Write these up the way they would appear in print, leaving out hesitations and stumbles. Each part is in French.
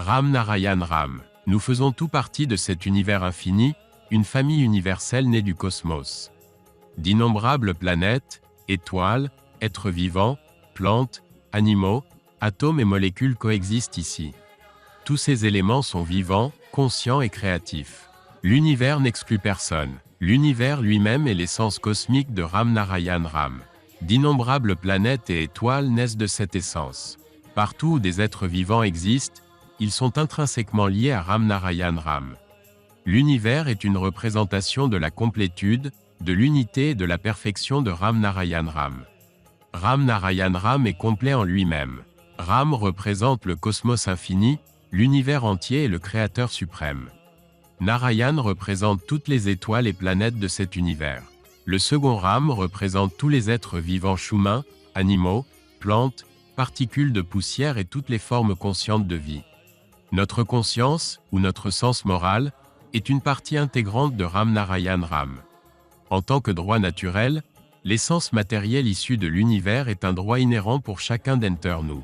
Ram Narayan Ram. Nous faisons tout partie de cet univers infini, une famille universelle née du cosmos. D'innombrables planètes, étoiles, êtres vivants, plantes, animaux, atomes et molécules coexistent ici. Tous ces éléments sont vivants, conscients et créatifs. L'univers n'exclut personne. L'univers lui-même est l'essence cosmique de Ram Narayan Ram. D'innombrables planètes et étoiles naissent de cette essence. Partout où des êtres vivants existent, ils sont intrinsèquement liés à Ram Narayan Ram. L'univers est une représentation de la complétude, de l'unité et de la perfection de Ram Narayan Ram. Ram Narayan Ram est complet en lui-même. Ram représente le cosmos infini, l'univers entier et le Créateur suprême. Narayan représente toutes les étoiles et planètes de cet univers. Le second Ram représente tous les êtres vivants humains, animaux, plantes, particules de poussière et toutes les formes conscientes de vie. Notre conscience, ou notre sens moral, est une partie intégrante de Ram Narayan Ram. En tant que droit naturel, l'essence matérielle issue de l'univers est un droit inhérent pour chacun d'entre nous.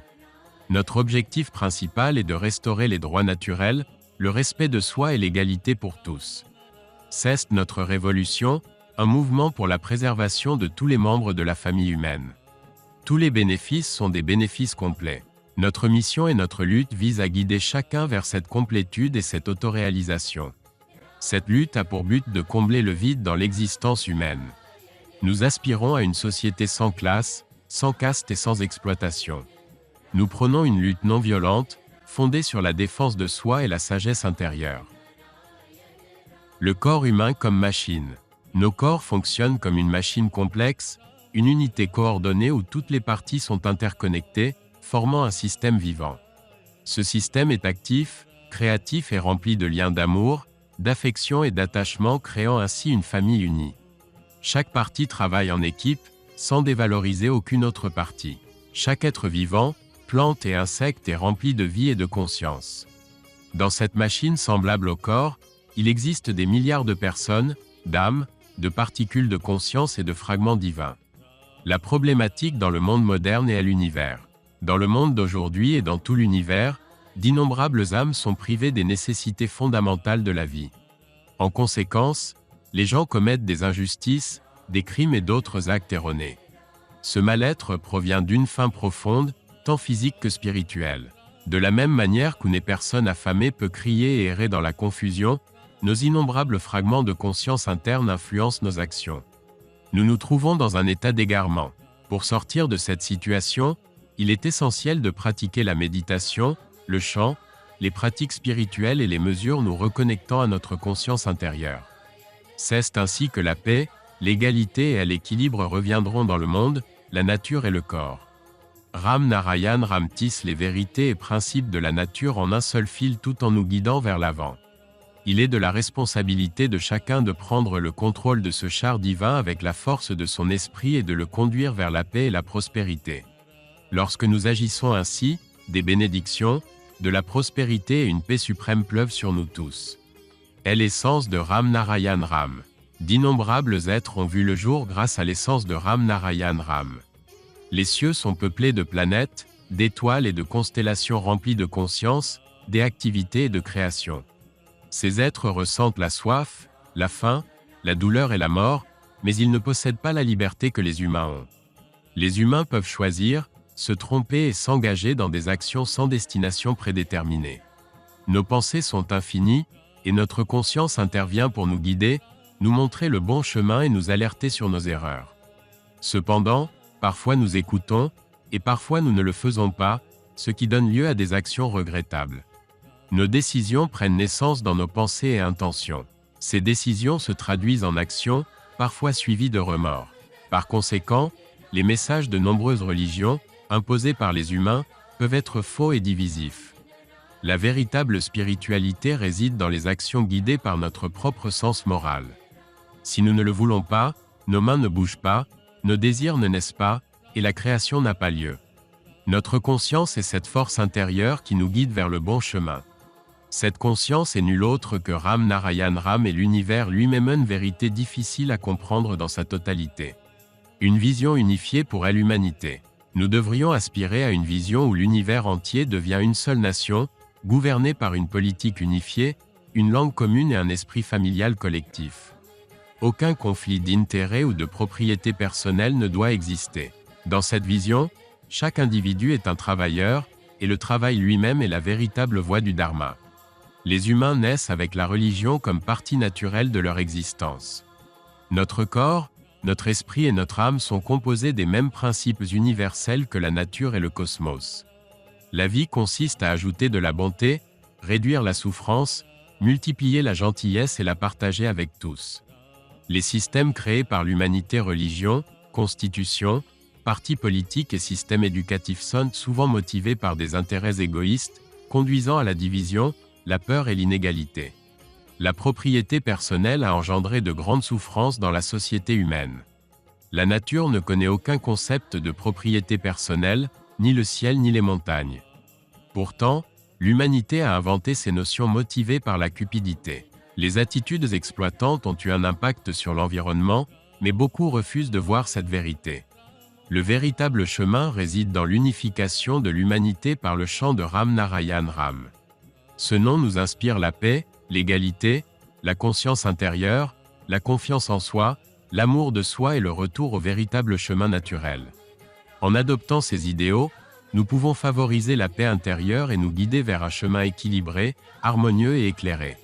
Notre objectif principal est de restaurer les droits naturels, le respect de soi et l'égalité pour tous. C'est notre révolution, un mouvement pour la préservation de tous les membres de la famille humaine. Tous les bénéfices sont des bénéfices complets. Notre mission et notre lutte visent à guider chacun vers cette complétude et cette autoréalisation. Cette lutte a pour but de combler le vide dans l'existence humaine. Nous aspirons à une société sans classe, sans caste et sans exploitation. Nous prônons une lutte non violente, fondée sur la défense de soi et la sagesse intérieure. Le corps humain comme machine. Nos corps fonctionnent comme une machine complexe, une unité coordonnée où toutes les parties sont interconnectées, formant un système vivant. Ce système est actif, créatif et rempli de liens d'amour, d'affection et d'attachement, créant ainsi une famille unie. Chaque partie travaille en équipe, sans dévaloriser aucune autre partie. Chaque être vivant, plante et insecte est rempli de vie et de conscience. Dans cette machine semblable au corps, il existe des milliards de personnes, d'âmes, de particules de conscience et de fragments divins. La problématique dans le monde moderne et à l'univers. Dans le monde d'aujourd'hui et dans tout l'univers, d'innombrables âmes sont privées des nécessités fondamentales de la vie. En conséquence, les gens commettent des injustices, des crimes et d'autres actes erronés. Ce mal-être provient d'une faim profonde, tant physique que spirituelle. De la même manière qu'une personne affamée peut crier et errer dans la confusion, nos innombrables fragments de conscience interne influencent nos actions. Nous nous trouvons dans un état d'égarement. Pour sortir de cette situation, il est essentiel de pratiquer la méditation, le chant, les pratiques spirituelles et les mesures nous reconnectant à notre conscience intérieure. C'est ainsi que la paix, l'égalité et l'équilibre reviendront dans le monde, la nature et le corps. Ram Narayan Ram tisse les vérités et principes de la nature en un seul fil tout en nous guidant vers l'avant. Il est de la responsabilité de chacun de prendre le contrôle de ce char divin avec la force de son esprit et de le conduire vers la paix et la prospérité. Lorsque nous agissons ainsi, des bénédictions, de la prospérité et une paix suprême pleuvent sur nous tous. Est l'essence de Ram Narayan Ram. D'innombrables êtres ont vu le jour grâce à l'essence de Ram Narayan Ram. Les cieux sont peuplés de planètes, d'étoiles et de constellations remplies de conscience, d'activité et de création. Ces êtres ressentent la soif, la faim, la douleur et la mort, mais ils ne possèdent pas la liberté que les humains ont. Les humains peuvent choisir, se tromper et s'engager dans des actions sans destination prédéterminée. Nos pensées sont infinies, et notre conscience intervient pour nous guider, nous montrer le bon chemin et nous alerter sur nos erreurs. Cependant, parfois nous écoutons, et parfois nous ne le faisons pas, ce qui donne lieu à des actions regrettables. Nos décisions prennent naissance dans nos pensées et intentions. Ces décisions se traduisent en actions, parfois suivies de remords. Par conséquent, les messages de nombreuses religions, imposés par les humains, peuvent être faux et divisifs. La véritable spiritualité réside dans les actions guidées par notre propre sens moral. Si nous ne le voulons pas, nos mains ne bougent pas, nos désirs ne naissent pas, et la création n'a pas lieu. Notre conscience est cette force intérieure qui nous guide vers le bon chemin. Cette conscience est nulle autre que Ram Narayan Ram et l'univers lui-même, une vérité difficile à comprendre dans sa totalité. Une vision unifiée pour l'humanité. Nous devrions aspirer à une vision où l'univers entier devient une seule nation, gouvernée par une politique unifiée, une langue commune et un esprit familial collectif. Aucun conflit d'intérêt ou de propriété personnelle ne doit exister. Dans cette vision, chaque individu est un travailleur, et le travail lui-même est la véritable voie du dharma. Les humains naissent avec la religion comme partie naturelle de leur existence. Notre corps, notre esprit et notre âme sont composés des mêmes principes universels que la nature et le cosmos. La vie consiste à ajouter de la bonté, réduire la souffrance, multiplier la gentillesse et la partager avec tous. Les systèmes créés par l'humanité, religion, constitution, partis politiques et systèmes éducatifs sont souvent motivés par des intérêts égoïstes, conduisant à la division, la peur et l'inégalité. La propriété personnelle a engendré de grandes souffrances dans la société humaine. La nature ne connaît aucun concept de propriété personnelle, ni le ciel ni les montagnes. Pourtant, l'humanité a inventé ces notions motivées par la cupidité. Les attitudes exploitantes ont eu un impact sur l'environnement, mais beaucoup refusent de voir cette vérité. Le véritable chemin réside dans l'unification de l'humanité par le chant de Ram Narayan Ram. Ce nom nous inspire la paix, l'égalité, la conscience intérieure, la confiance en soi, l'amour de soi et le retour au véritable chemin naturel. En adoptant ces idéaux, nous pouvons favoriser la paix intérieure et nous guider vers un chemin équilibré, harmonieux et éclairé.